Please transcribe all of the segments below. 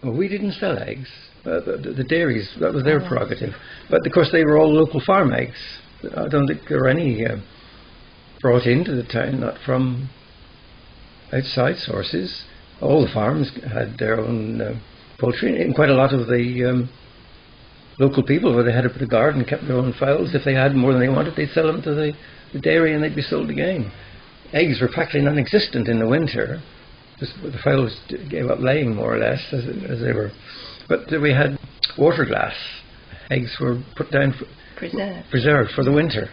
Well, we didn't sell eggs. The dairies, that was their prerogative. But of course they were all local farm eggs. I don't think there were any brought into the town, not from outside sources. All the farms had their own poultry, and quite a lot of the local people, where they had a bit of garden, kept their own fowls. If they had more than they wanted, they'd sell them to the dairy and they'd be sold again. Eggs were practically non-existent in the winter. The fowls gave up laying more or less as they were. But we had water glass. Eggs were put down, preserved for the winter.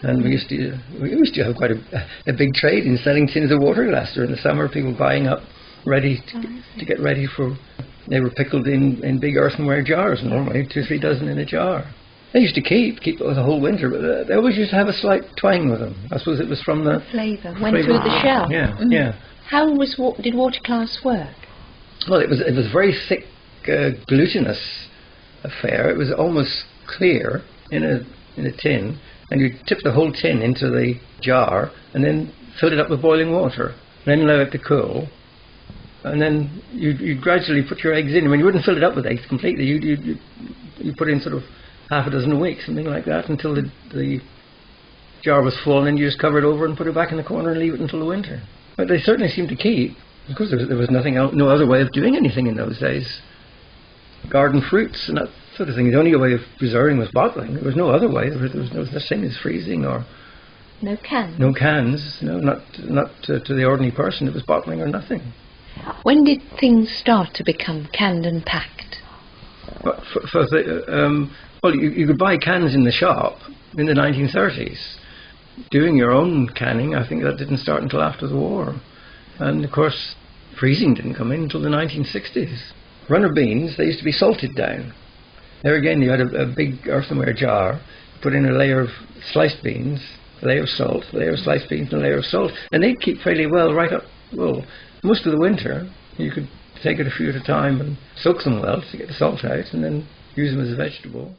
And we used to have quite a big trade in selling tins of water glass during the summer. People buying up ready to get ready for. They were pickled in big earthenware jars, normally 2 or 3 dozen in a jar. They used to keep it the whole winter, but they always used to have a slight twang with them. I suppose it was from the flavour went through the shell. Yeah, yeah. How did water glass work? Well, it was very thick, glutinous affair. It was almost clear in a tin, and you tip the whole tin into the jar, and then fill it up with boiling water, then allow it to cool, and then you gradually put your eggs in. I mean, you wouldn't fill it up with eggs completely. You put in sort of half a dozen a week, something like that, until the jar was full, and then you just cover it over and put it back in the corner and leave it until the winter. But they certainly seemed to keep, because there was nothing else, no other way of doing anything in those days. Garden fruits and that sort of thing. The only way of preserving was bottling. There was no other way. There was no such thing as freezing or no cans. No cans. No, not to the ordinary person. It was bottling or nothing. When did things start to become canned and packed? Well, you could buy cans in the shop in the 1930s. Doing your own canning, I think that didn't start until after the war. And of course, freezing didn't come in until the 1960s. Runner beans, they used to be salted down. There again, you had a big earthenware jar, put in a layer of sliced beans, a layer of salt, a layer of sliced beans, and a layer of salt, and they'd keep fairly well right up, well, most of the winter. You could take it a few at a time and soak them well to get the salt out, and then use them as a vegetable.